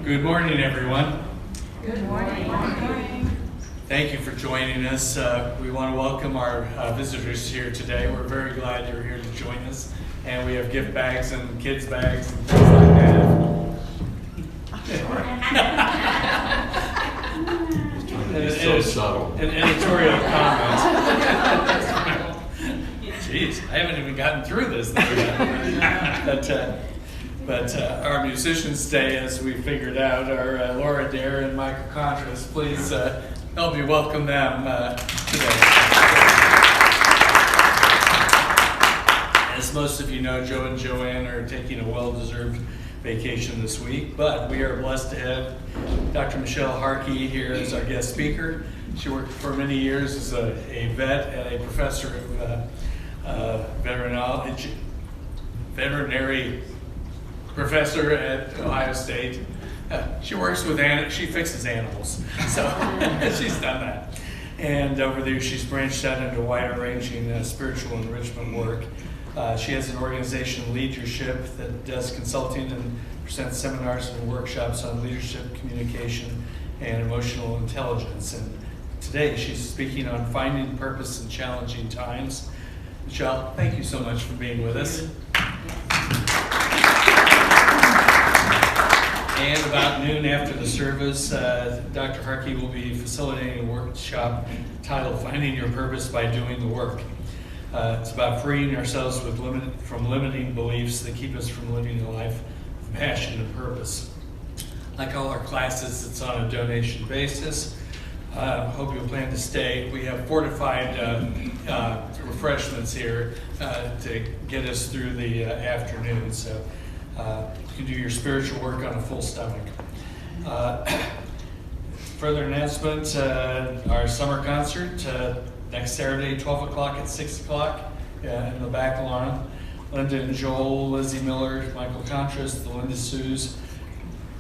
Good morning, everyone. Good morning. Thank you for joining us. We want to welcome our visitors here today. We're very glad you're here to join us. And we have gift bags and kids' bags and things like that. It's so subtle. An editorial comment. Jeez, I haven't even gotten through this thing yet. But our musicians today, as we figured out, are Laura Dare and Michael Contras. Please help me welcome them today. As most of you know, Joe and Joanne are taking a well-deserved vacation this week, but we are blessed to have Dr. Michelle Harkey here as our guest speaker. She worked for many years as a vet and a professor of veterinary professor at Ohio State. She works with she fixes animals, so she's done that. And over there, she's branched out into wider-ranging spiritual enrichment work. She has an organization, Leadership, that does consulting and presents seminars and workshops on leadership, communication, and emotional intelligence. And today, she's speaking on finding purpose in challenging times. Michelle, thank you so much for being with us. And about noon after the service, Dr. Harkey will be facilitating a workshop titled Finding Your Purpose by Doing the Work. It's about freeing ourselves from limiting beliefs that keep us from living a life of passion and purpose. Like all our classes, it's on a donation basis. Hope you'll plan to stay. We have fortified refreshments here to get us through the afternoon. So you can do your spiritual work on a full stomach. Further announcement, our summer concert next Saturday, 12 o'clock at 6 o'clock in the back lawn. Linda and Joel, Lizzie Miller, Michael Contras, the Linda Sues,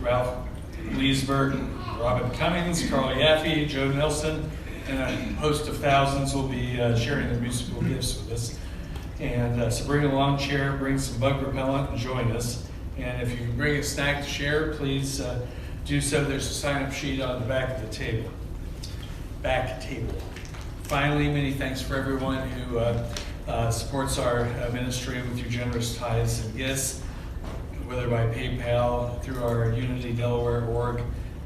Ralph Leesberg, Robin Cummings, Carl Yaffe, Joe Nelson, and a host of thousands will be sharing their musical gifts with us. And so bring a lawn chair, bring some bug repellent, and join us. And if you can bring a snack to share, please do so. There's a sign-up sheet on the back of the table. Back table. Finally, many thanks for everyone who supports our ministry with your generous tithes and gifts, whether by PayPal, through our Unity Delaware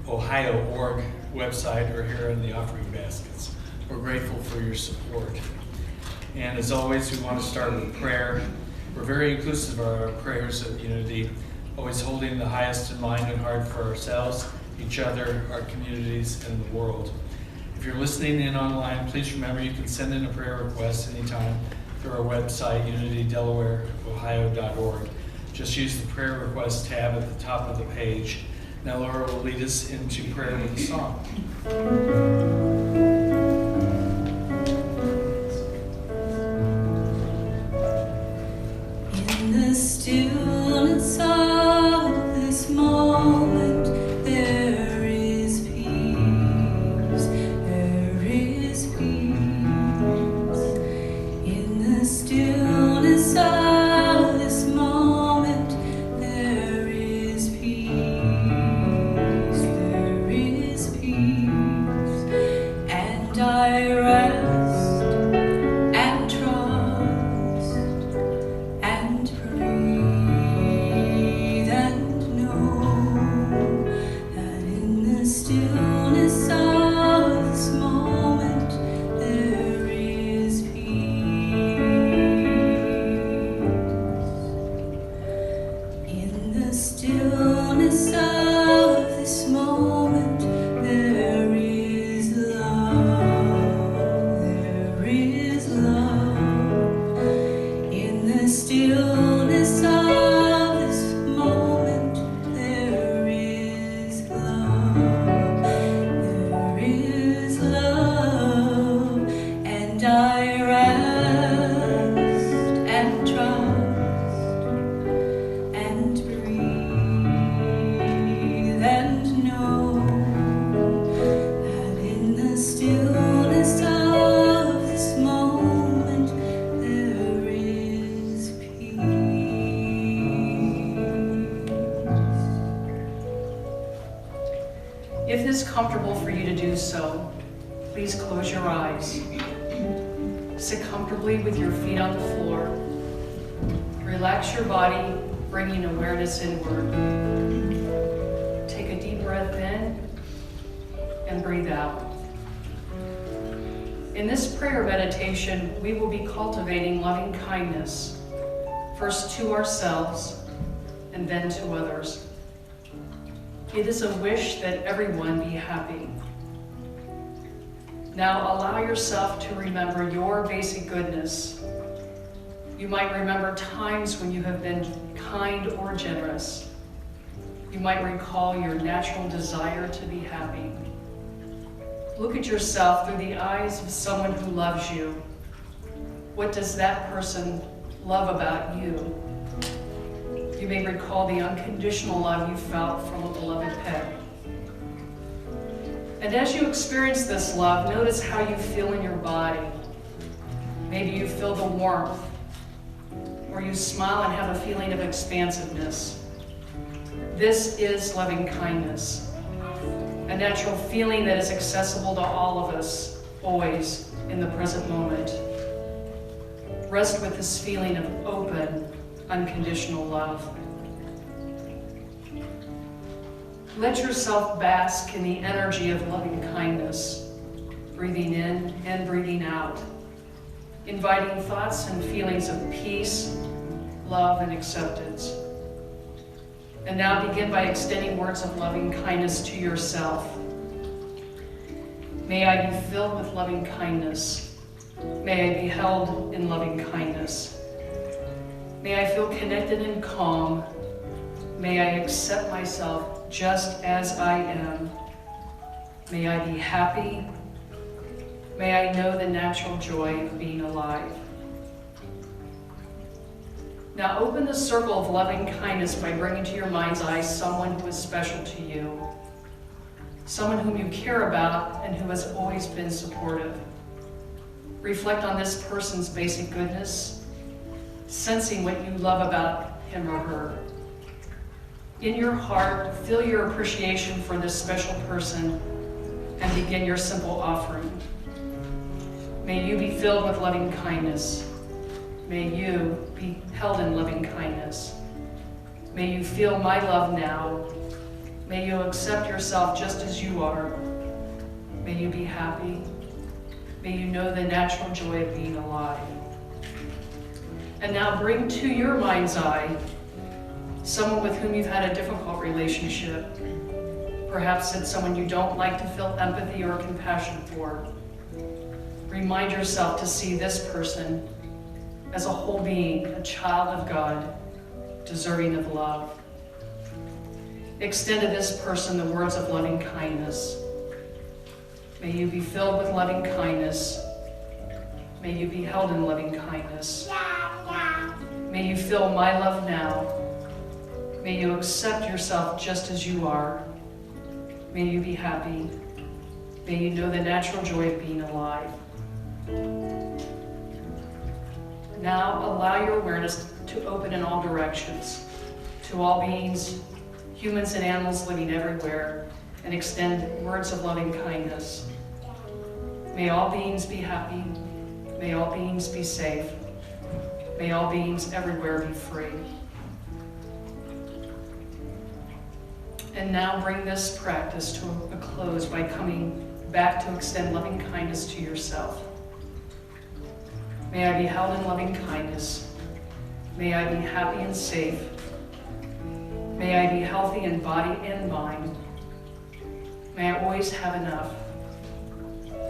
Ohio org website, or here in the offering baskets. We're grateful for your support. And as always, we want to start with prayer. We're very inclusive of our prayers at Unity, always holding the highest in mind and heart for ourselves, each other, our communities, and the world. If you're listening in online, please remember you can send in a prayer request anytime through our website, unitydelawareohio.org. Just use the prayer request tab at the top of the page. Now Laura will lead us into prayer with a song. In the stillness of this moment, there is peace. There is peace. In the stillness of this moment, there is peace. There is peace. And I rest and trust and breathe and know that in the stillness of this moment there is peace. In the stillness of this moment there is love. There is love. In the stillness of this moment, there is love. There is love. And I rest and trust and breathe and know that in the stillness of this moment there is peace. is comfortable for you to do so, please close your eyes. Sit comfortably with your feet on the floor. Relax your body, bringing awareness inward. Take a deep breath in and breathe out. In this prayer meditation, we will be cultivating loving kindness, first to ourselves and then to others. It is a wish that everyone be happy. Now allow yourself to remember your basic goodness. You might remember times when you have been kind or generous. You might recall your natural desire to be happy. Look at yourself through the eyes of someone who loves you. What does that person love about you? You may recall the unconditional love you felt from a beloved pet. And as you experience this love, notice how you feel in your body. Maybe you feel the warmth, or you smile and have a feeling of expansiveness. This is loving kindness, a natural feeling that is accessible to all of us, always in the present moment. Rest with this feeling of open, unconditional love. Let yourself bask in the energy of loving kindness, breathing in and breathing out, inviting thoughts and feelings of peace, love, and acceptance. And now begin by extending words of loving kindness to yourself. May I be filled with loving kindness. May I be held in loving kindness. May I feel connected and calm. May I accept myself just as I am. May I be happy. May I know the natural joy of being alive. Now open the circle of loving kindness by bringing to your mind's eye someone who is special to you, someone whom you care about and who has always been supportive. Reflect on this person's basic goodness, sensing what you love about him or her. In your heart, feel your appreciation for this special person and begin your simple offering. May you be filled with loving kindness. May you be held in loving kindness. May you feel my love now. May you accept yourself just as you are. May you be happy. May you know the natural joy of being alive. And now bring to your mind's eye someone with whom you've had a difficult relationship. Perhaps it's someone you don't like to feel empathy or compassion for. Remind yourself to see this person as a whole being, a child of God, deserving of love. Extend to this person the words of loving kindness. May you be filled with loving kindness. May you be held in loving kindness. May you feel my love now. May you accept yourself just as you are. May you be happy. May you know the natural joy of being alive. Now allow your awareness to open in all directions, to all beings, humans and animals living everywhere, and extend words of loving kindness. May all beings be happy. May all beings be safe. May all beings everywhere be free. And now bring this practice to a close by coming back to extend loving kindness to yourself. May I be held in loving kindness. May I be happy and safe. May I be healthy in body and mind. May I always have enough.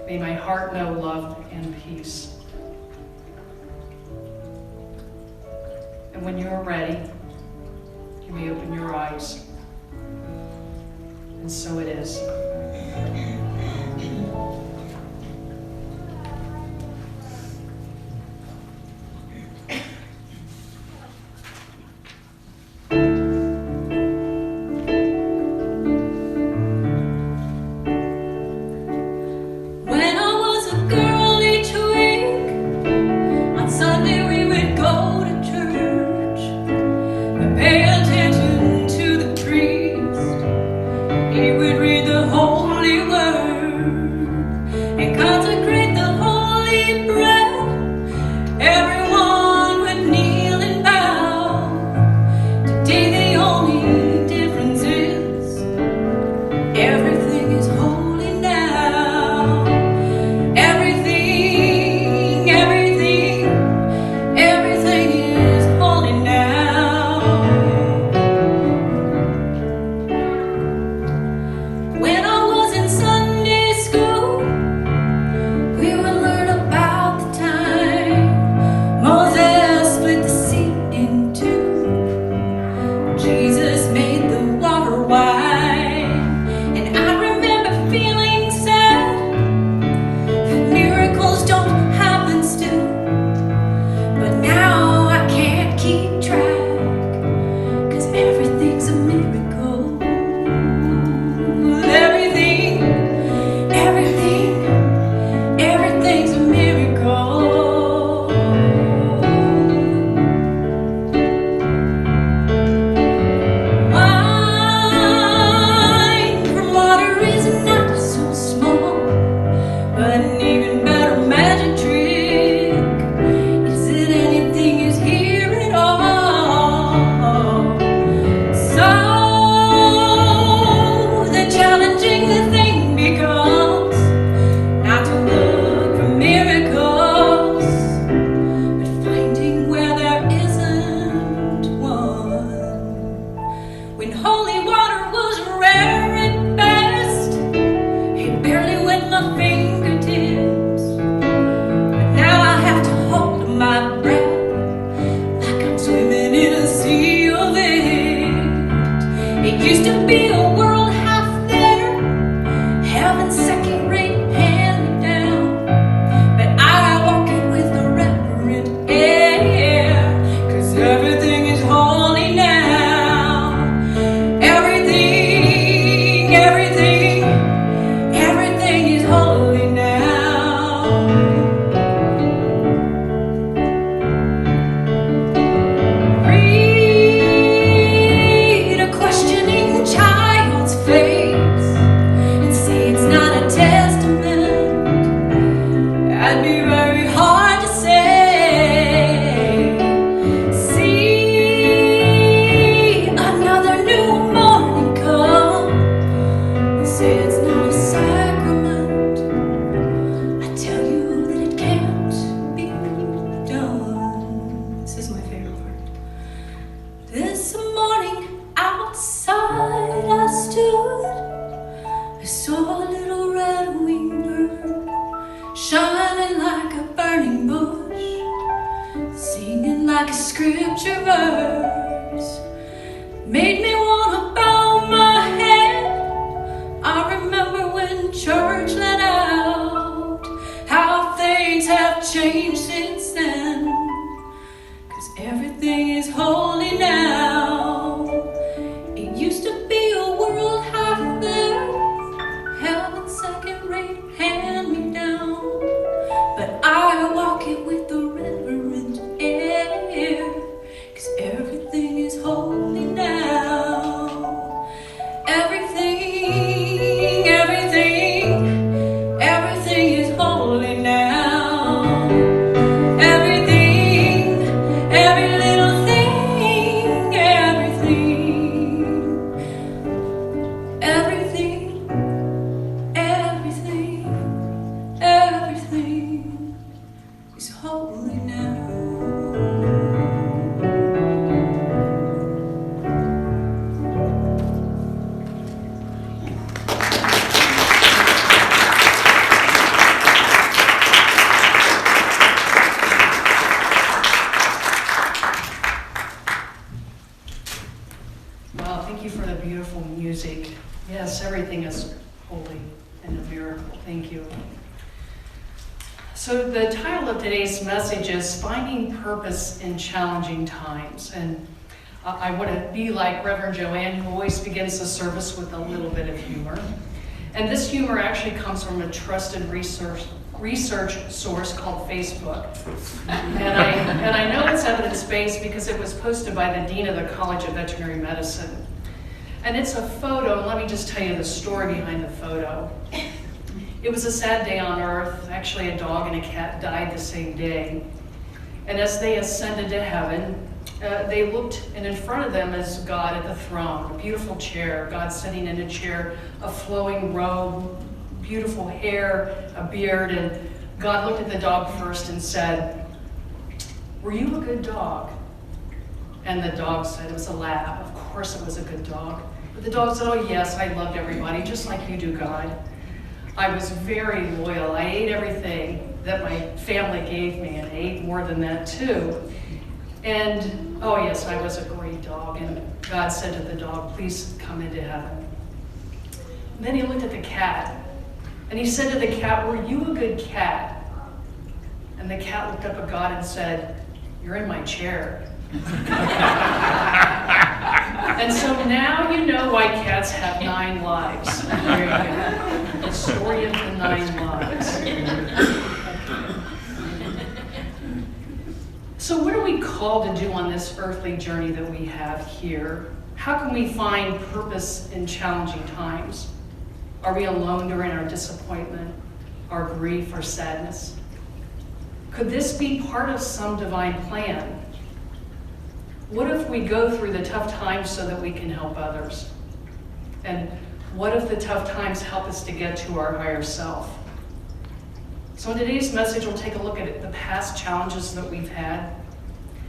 May my heart know love and peace. And when you are ready, you may open your eyes. And so it is. When I was a girl each week, on Sunday we would go to church and pay attention to the priest. He would read the Holy like a scripture verse. Made me wanna bow my head. I remember when church let out, how things have changed since then. 'Cause everything is holy now. It used to be a world half there, heaven second rate, hand me down. But I walk it with the reverent air, 'cause everything is holy now. Everything, everything, everything is holy now. Everything, every little thing, everything, everything, everything, everything is holy now. Wow, thank you for the beautiful music. Yes, everything is holy and a miracle. Thank you. So the title of today's message is Finding Purpose in Challenging Times. And I want to be like Reverend Joanne, who always begins the service with a little bit of humor. And this humor actually comes from a trusted research source called Facebook. And I know it's evidence-based because it was posted by the Dean of the College of Veterinary Medicine. And it's a photo, and let me just tell you the story behind the photo. It was a sad day on earth. Actually, a dog and a cat died the same day. And as they ascended to heaven, they looked, and in front of them is God at the throne, a beautiful chair, God sitting in a chair, a flowing robe, beautiful hair, a beard, and God looked at the dog first and said, "Were you a good dog?" And the dog said, it was a lab. Of course it was a good dog. But the dog said, "Oh yes, I loved everybody, just like you do, God. I was very loyal. I ate everything that my family gave me, and I ate more than that too. And, oh yes, I was a great dog." And God said to the dog, "Please come into heaven." And then he looked at the cat, and he said to the cat, "Were you a good cat?" And the cat looked up at God and said, "You're in my chair." And so now you know why cats have 9 lives. There you go. The story of the 9 lives. So what are we called to do on this earthly journey that we have here? How can we find purpose in challenging times? Are we alone during our disappointment, our grief, our sadness? Could this be part of some divine plan? What if we go through the tough times so that we can help others? And what if the tough times help us to get to our higher self? So in today's message, we'll take a look at the past challenges that we've had,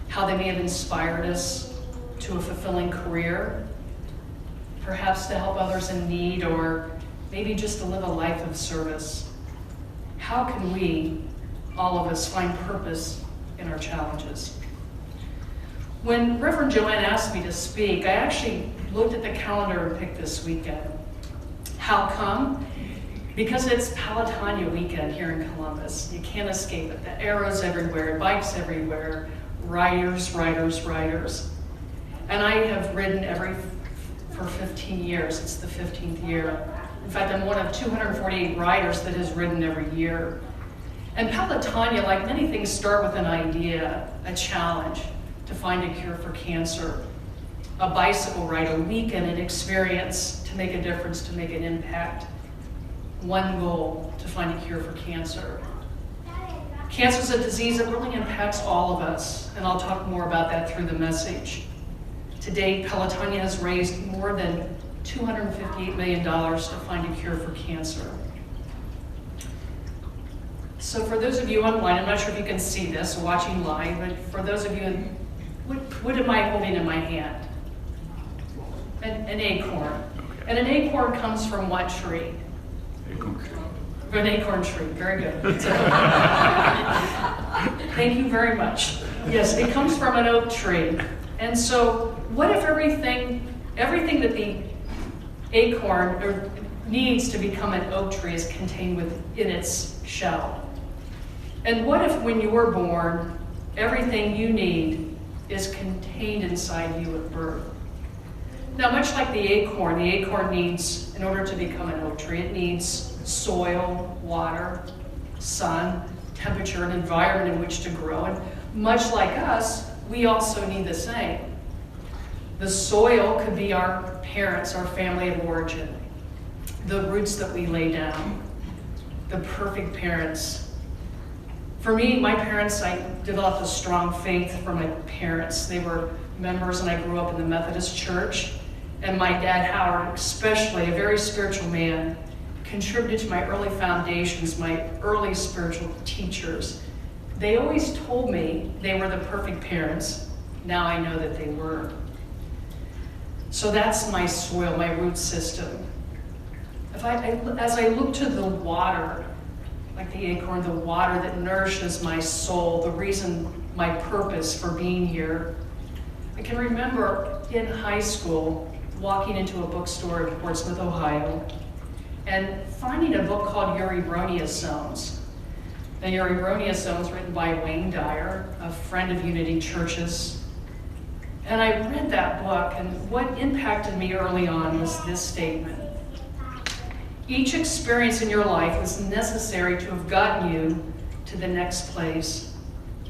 how they may have inspired us to a fulfilling career, perhaps to help others in need, or maybe just to live a life of service. How can we, all of us, find purpose in our challenges? When Reverend Joanne asked me to speak, I actually looked at the calendar and picked this weekend. How come? Because it's Palatania weekend here in Columbus. You can't escape it. The arrows everywhere, bikes everywhere, riders, riders, riders. And I have ridden for 15 years. It's the 15th year. In fact, I'm one of 248 riders that has ridden every year. And Palatania, like many things, start with an idea, a challenge to find a cure for cancer, a bicycle ride, a weekend, an experience to make a difference, to make an impact. One goal, to find a cure for cancer. Cancer is a disease that really impacts all of us, and I'll talk more about that through the message. To date, Palatania has raised more than $258 million to find a cure for cancer. So for those of you online, I'm not sure if you can see this, watching live, but for those of you, what am I holding in my hand? An acorn. And an acorn comes from what tree? An acorn tree, very good. So, thank you very much. Yes, it comes from an oak tree. And so what if everything that the acorn needs to become an oak tree is contained within its shell? And what if when you were born, everything you need is contained inside you at birth? Now, much like the acorn needs, in order to become an oak tree, it needs soil, water, sun, temperature, and environment in which to grow. And much like us, we also need the same. The soil could be our parents, our family of origin, the roots that we lay down, the perfect parents. For me, my parents, I developed a strong faith from my parents. They were members, and I grew up in the Methodist Church. And my dad, Howard, especially, a very spiritual man, contributed to my early foundations, my early spiritual teachers. They always told me they were the perfect parents. Now I know that they were. So that's my soil, my root system. As I look to the water, like the acorn, the water that nourishes my soul, the reason, my purpose for being here, I can remember in high school walking into a bookstore in Portsmouth, Ohio, and finding a book called Your Erroneous Zones. The Your Erroneous Zones, written by Wayne Dyer, a friend of Unity Churches. And I read that book, and what impacted me early on was this statement. Each experience in your life was necessary to have gotten you to the next place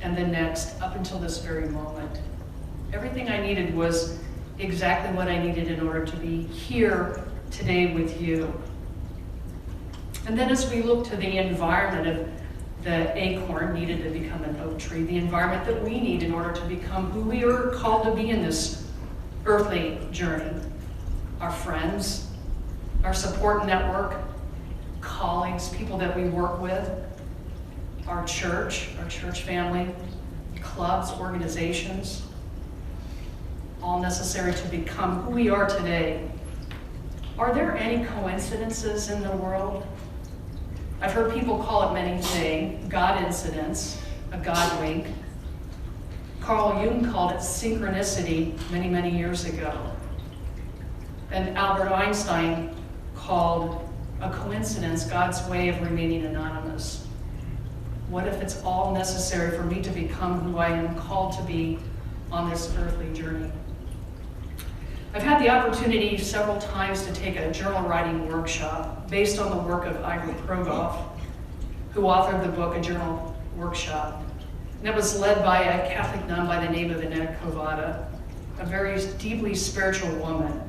and the next, up until this very moment. Everything I needed was exactly what I needed in order to be here today with you. And then as we look to the environment of the acorn needed to become an oak tree, the environment that we need in order to become who we are called to be in this earthly journey. Our friends, our support network, colleagues, people that we work with, our church family, clubs, organizations, all necessary to become who we are today. Are there any coincidences in the world? I've heard people call it many things, God incidents, a God wink. Carl Jung called it synchronicity many, many years ago. And Albert Einstein called a coincidence God's way of remaining anonymous. What if it's all necessary for me to become who I am called to be on this earthly journey? I've had the opportunity several times to take a journal writing workshop based on the work of Ira Progoff, who authored the book, A Journal Workshop. And it was led by a Catholic nun by the name of Annette Kovada, a very deeply spiritual woman.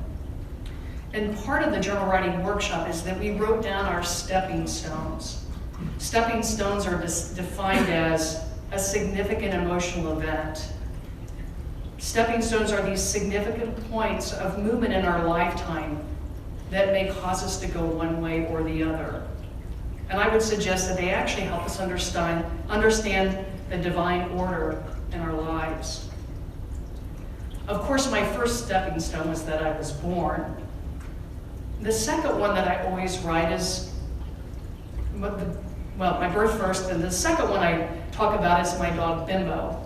And part of the journal writing workshop is that we wrote down our stepping stones. Stepping stones are defined as a significant emotional event. Stepping stones are these significant points of movement in our lifetime that may cause us to go one way or the other. And I would suggest that they actually help us understand the divine order in our lives. Of course, my first stepping stone was that I was born. The second one that I always write is, my birth first, and the second one I talk about is my dog Bimbo.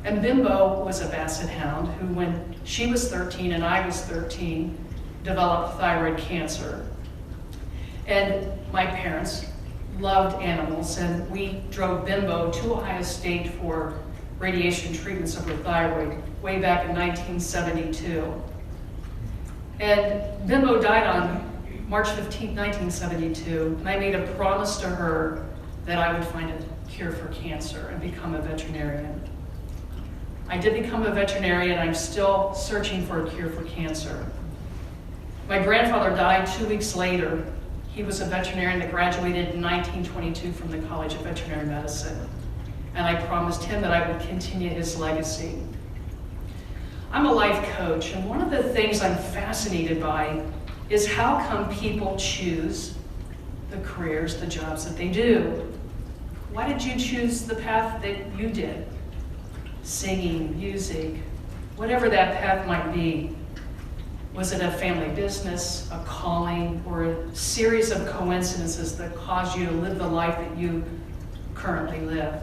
And Bimbo was a basset hound who, when she was 13 and I was 13, developed thyroid cancer. And my parents loved animals, and we drove Bimbo to Ohio State for radiation treatments of her thyroid way back in 1972. And Bimbo died on March 15, 1972, and I made a promise to her that I would find a cure for cancer and become a veterinarian. I did become a veterinarian. I'm still searching for a cure for cancer. My grandfather died 2 weeks later. He was a veterinarian that graduated in 1922 from the College of Veterinary Medicine. And I promised him that I would continue his legacy. I'm a life coach, and one of the things I'm fascinated by is how come people choose the careers, the jobs that they do. Why did you choose the path that you did? Singing, music, whatever that path might be. Was it a family business, a calling, or a series of coincidences that caused you to live the life that you currently live?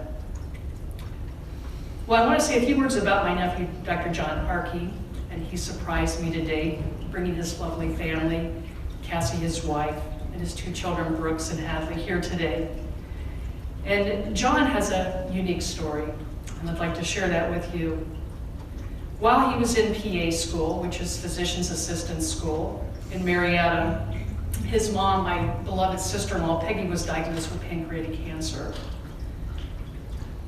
Well, I want to say a few words about my nephew, Dr. John Harkey, and he surprised me today, bringing his lovely family, Cassie, his wife, and his 2 children, Brooks and Hadley, here today. And John has a unique story, and I'd like to share that with you. While he was in PA school, which is Physician's Assistant School in Marietta, his mom, my beloved sister-in-law, Peggy, was diagnosed with pancreatic cancer.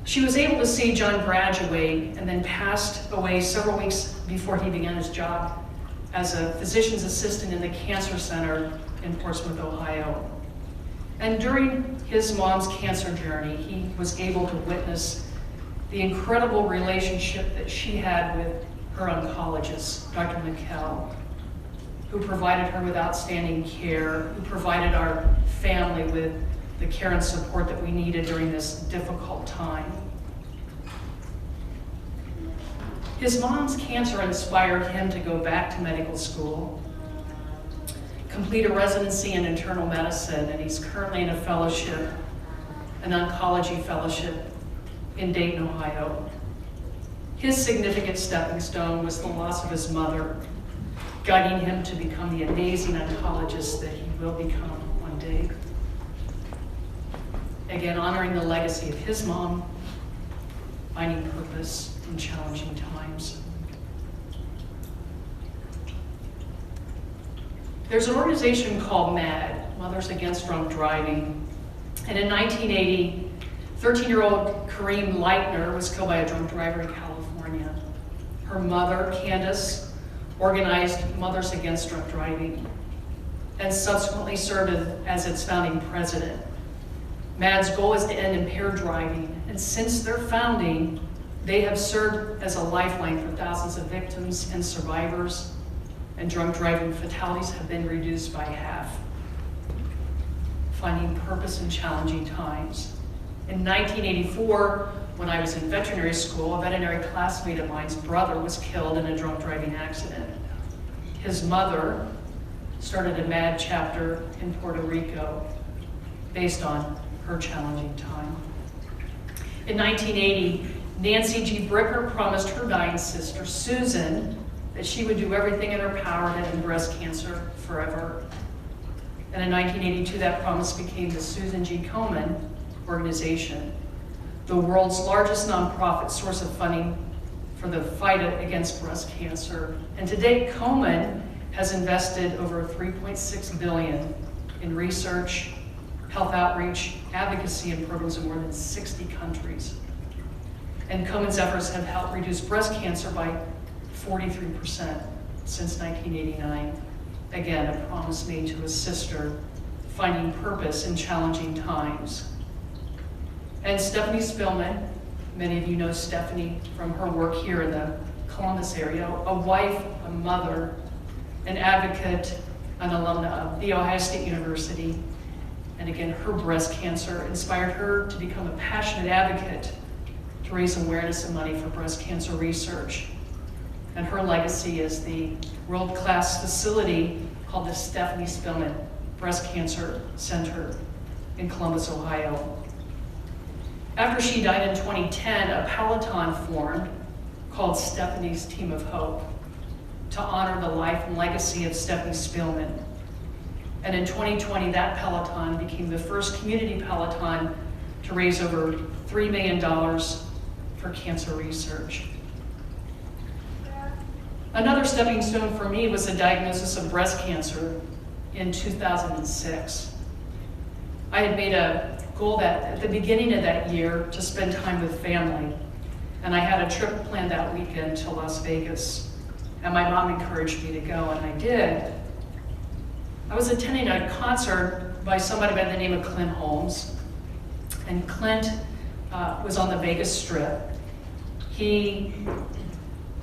She was able to see John graduate and then passed away several weeks before he began his job as a physician's assistant in the cancer center in Portsmouth, Ohio. And during his mom's cancer journey, he was able to witness the incredible relationship that she had with her oncologist, Dr. McKell, who provided her with outstanding care, who provided our family with the care and support that we needed during this difficult time. His mom's cancer inspired him to go back to medical school, complete a residency in internal medicine, and he's currently in a fellowship, an oncology fellowship in Dayton, Ohio. His significant stepping stone was the loss of his mother, guiding him to become the amazing oncologist that he will become one day. Again, honoring the legacy of his mom, finding purpose in challenging times. There's an organization called MAD, Mothers Against Drunk Driving. And in 1980, 13-year-old Kareem Leitner was killed by a drunk driver in California. Her mother, Candace, organized Mothers Against Drunk Driving and subsequently served as its founding president. MAD's goal is to end impaired driving, and since their founding, they have served as a lifeline for thousands of victims and survivors, and drunk driving fatalities have been reduced by half. Finding purpose in challenging times. In 1984, when I was in veterinary school, a veterinary classmate of mine's brother was killed in a drunk driving accident. His mother started a MAD chapter in Puerto Rico based on her challenging time. In 1980, Nancy G. Bricker promised her dying sister, Susan, that she would do everything in her power to end breast cancer forever. And in 1982, that promise became the Susan G. Komen organization, the world's largest nonprofit source of funding for the fight against breast cancer. And to date, Komen has invested over $3.6 billion in research, health outreach, advocacy, and programs in more than 60 countries. And Komen's efforts have helped reduce breast cancer by 43% since 1989. Again, a promise made to his sister, finding purpose in challenging times. And Stephanie Spillman, many of you know Stephanie from her work here in the Columbus area, a wife, a mother, an advocate, an alumna of The Ohio State University. And again, her breast cancer inspired her to become a passionate advocate to raise awareness and money for breast cancer research. And her legacy is the world-class facility called the Stephanie Spillman Breast Cancer Center in Columbus, Ohio. After she died in 2010, a Peloton formed called Stephanie's Team of Hope to honor the life and legacy of Stephanie Spillman. And in 2020, that Peloton became the first community Peloton to raise over $3 million for cancer research. Another stepping stone for me was the diagnosis of breast cancer in 2006. I had made a goal that at the beginning of that year to spend time with family, and I had a trip planned that weekend to Las Vegas, and my mom encouraged me to go, and I did. I was attending a concert by somebody by the name of Clint Holmes, and Clint was on the Vegas Strip. In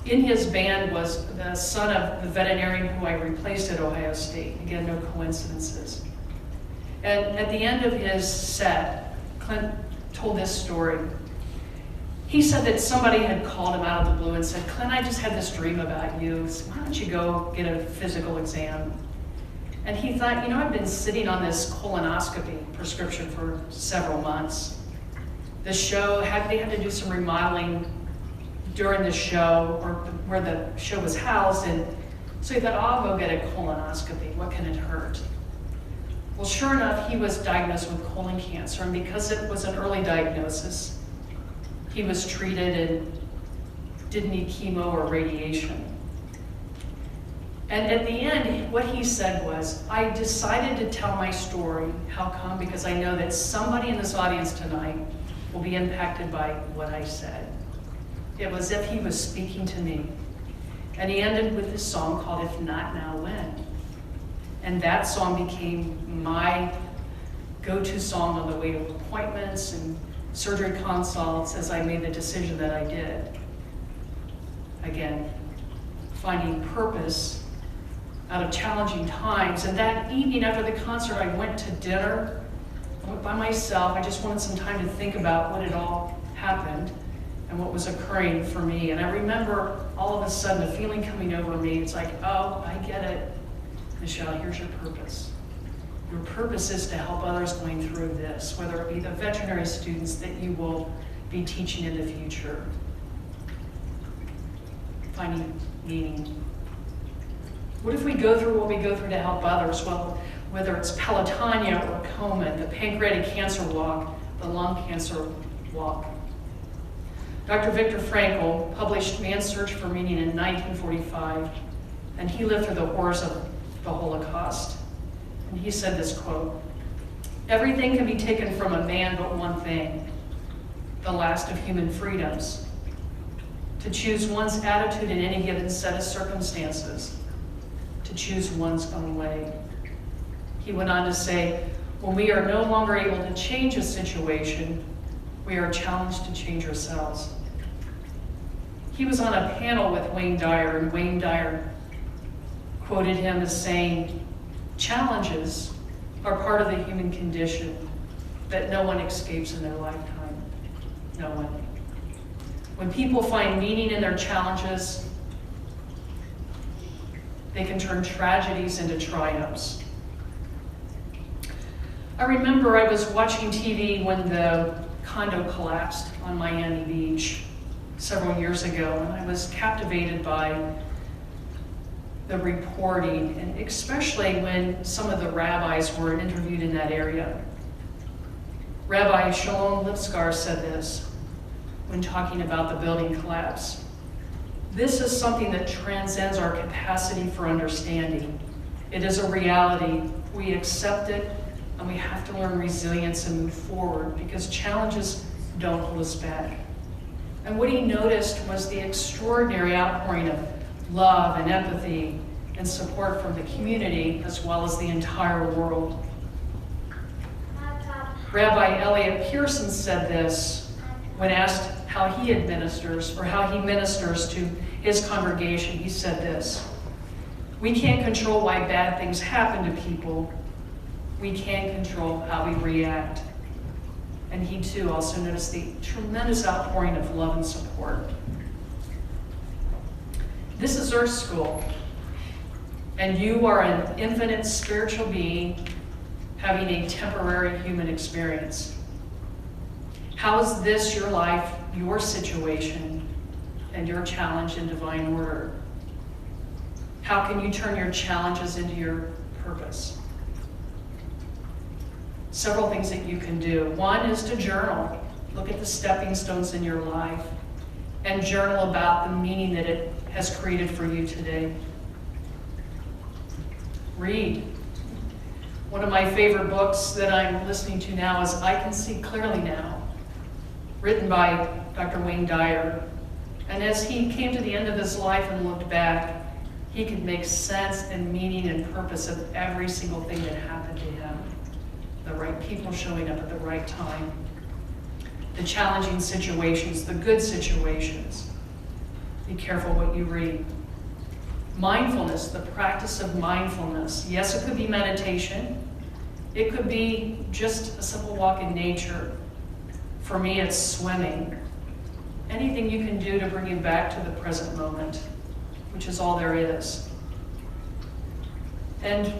his band was the son of the veterinarian who I replaced at Ohio State. Again, no coincidences. And at the end of his set, Clint told this story. He said that somebody had called him out of the blue and said, "Clint, I just had this dream about you. So why don't you go get a physical exam?" And he thought, I've been sitting on this colonoscopy prescription for several months. The show, they had to do some remodeling during the show, or where the show was housed, and so he thought, oh, I'll go get a colonoscopy. What can it hurt? Well, sure enough, he was diagnosed with colon cancer, and because it was an early diagnosis, he was treated and didn't need chemo or radiation. And at the end, what he said was, I decided to tell my story. How come? Because I know that somebody in this audience tonight will be impacted by what I said. It was as if he was speaking to me. And he ended with this song called If Not Now When. And that song became my go-to song on the way to appointments and surgery consults as I made the decision that I did. Again, finding purpose out of challenging times. And that evening after the concert, I went to dinner. I went by myself. I just wanted some time to think about what had all happened and what was occurring for me. And I remember all of a sudden a feeling coming over me. It's like, oh, I get it. Michelle, here's your purpose. Your purpose is to help others going through this, whether it be the veterinary students that you will be teaching in the future. Finding meaning. What if we go through what we go through to help others? Well, whether it's Pelotonia or Komen, the pancreatic cancer walk, the lung cancer walk. Dr. Viktor Frankl published Man's Search for Meaning in 1945, and he lived through the horrors of the Holocaust. And he said this quote, "Everything can be taken from a man but one thing, the last of human freedoms, to choose one's attitude in any given set of circumstances, to choose one's own way." He went on to say, when we are no longer able to change a situation, we are challenged to change ourselves. He was on a panel with Wayne Dyer, and Wayne Dyer quoted him as saying, challenges are part of the human condition that no one escapes in their lifetime. No one. When people find meaning in their challenges, they can turn tragedies into triumphs. I remember I was watching TV when the condo collapsed on Miami Beach several years ago, and I was captivated by the reporting, and especially when some of the rabbis were interviewed in that area. Rabbi Shalom Lipskar said this when talking about the building collapse. This is something that transcends our capacity for understanding. It is a reality. We accept it, and we have to learn resilience and move forward because challenges don't hold us back. And what he noticed was the extraordinary outpouring of love and empathy and support from the community as well as the entire world. Rabbi Elliot Pearson said this when asked how he administers or how he ministers to his congregation. He said this, "We can't control why bad things happen to people. We can control how we react." And he too also noticed the tremendous outpouring of love and support. This is Earth School, and you are an infinite spiritual being having a temporary human experience. How is this your life, your situation, and your challenge in divine order? How can you turn your challenges into your purpose? Several things that you can do. One is to journal. Look at the stepping stones in your life and journal about the meaning that it has created for you today. Read. One of my favorite books that I'm listening to now is I Can See Clearly Now, written by Dr. Wayne Dyer. And as he came to the end of his life and looked back, he could make sense and meaning and purpose of every single thing that happened to him. The right people showing up at the right time. The challenging situations, the good situations. Be careful what you read. Mindfulness, the practice of mindfulness. Yes, it could be meditation. It could be just a simple walk in nature. For me, it's swimming. Anything you can do to bring you back to the present moment, which is all there is. And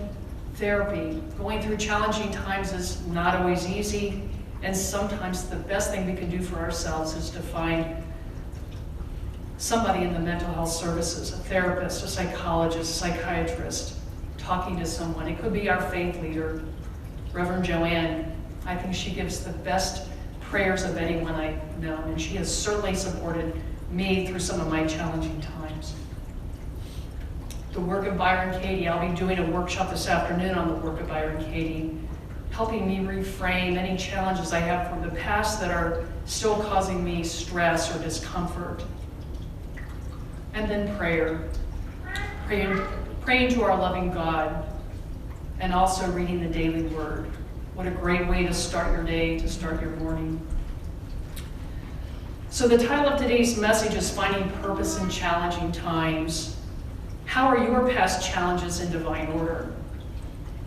therapy. Going through challenging times is not always easy, and sometimes the best thing we can do for ourselves is to find somebody in the mental health services, a therapist, a psychologist, a psychiatrist, talking to someone. It could be our faith leader, Reverend Joanne. I think she gives the best prayers of anyone I know, and she has certainly supported me through some of my challenging times. The work of Byron Katie, I'll be doing a workshop this afternoon on the work of Byron Katie, helping me reframe any challenges I have from the past that are still causing me stress or discomfort. And then prayer. Praying to our loving God, and also reading the daily word. What a great way to start your day, to start your morning. So the title of today's message is Finding Purpose in Challenging Times. How are your past challenges in divine order?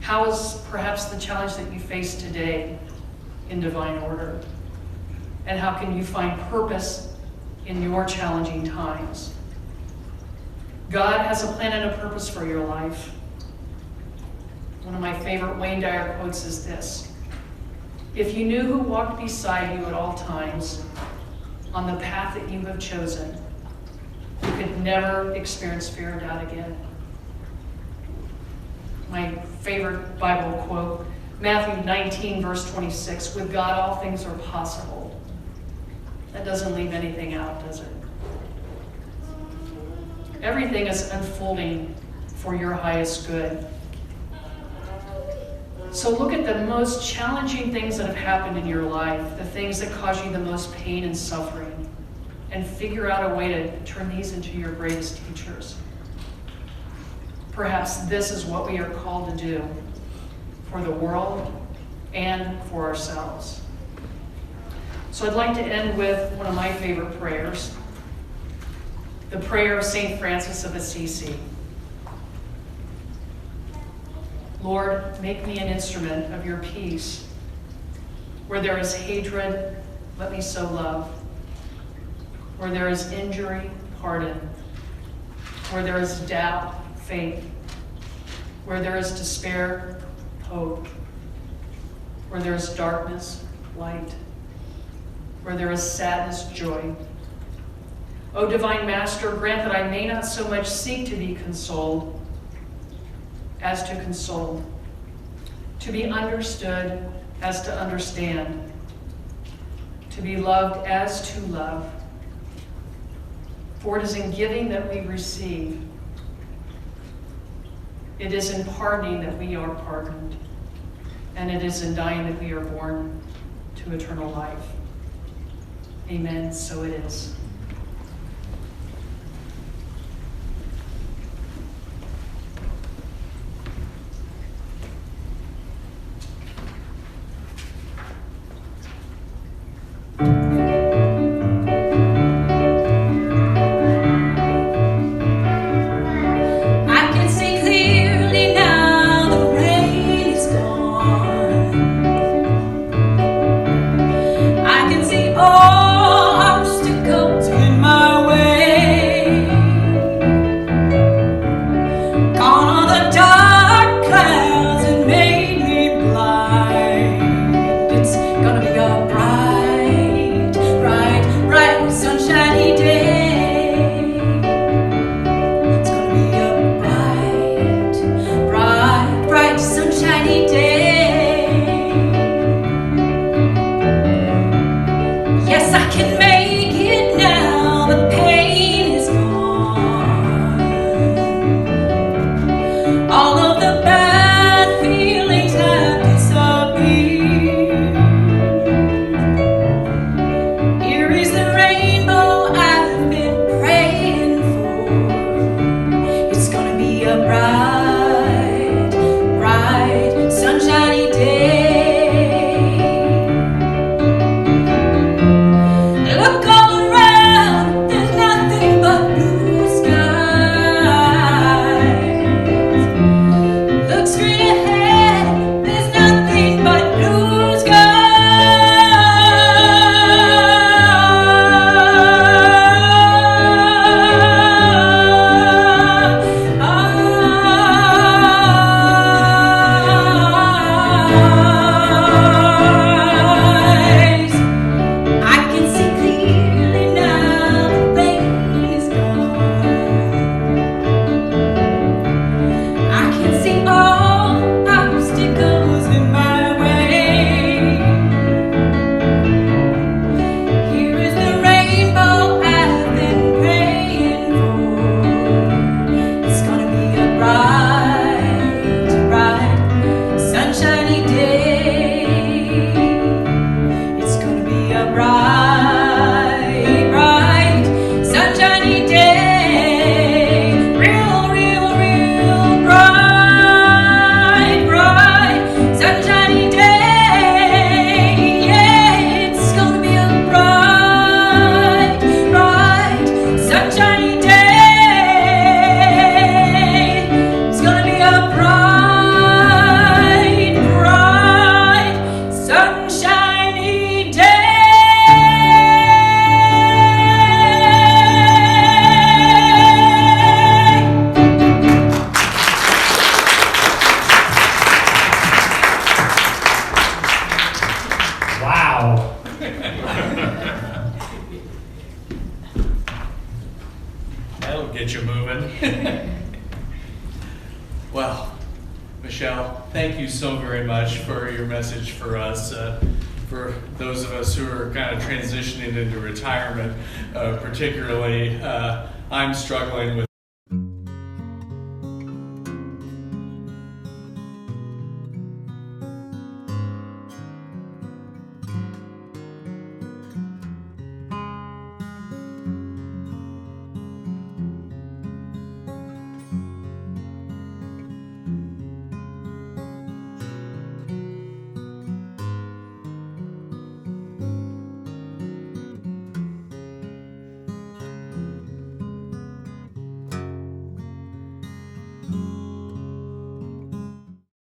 How is perhaps the challenge that you face today in divine order? And how can you find purpose in your challenging times? God has a plan and a purpose for your life. One of my favorite Wayne Dyer quotes is this: "If you knew who walked beside you at all times on the path that you have chosen, you could never experience fear or doubt again." My favorite Bible quote, Matthew 19, verse 26, "With God all things are possible." That doesn't leave anything out, does it? Everything is unfolding for your highest good. So look at the most challenging things that have happened in your life, the things that cause you the most pain and suffering, and figure out a way to turn these into your greatest teachers. Perhaps this is what we are called to do for the world and for ourselves. So I'd like to end with one of my favorite prayers, the prayer of St. Francis of Assisi. "Lord, make me an instrument of your peace. Where there is hatred, let me sow love. Where there is injury, pardon. Where there is doubt, faith. Where there is despair, hope. Where there is darkness, light. Where there is sadness, joy. O divine Master, grant that I may not so much seek to be consoled as to console, to be understood as to understand, to be loved as to love. For it is in giving that we receive. It is in pardoning that we are pardoned, and it is in dying that we are born to eternal life. Amen, so it is." I can see clearly now the rain is gone. I can see all obstacles moving. Well, Michelle, thank you so very much for your message for us. For those of us who are kind of transitioning into retirement, particularly, I'm struggling with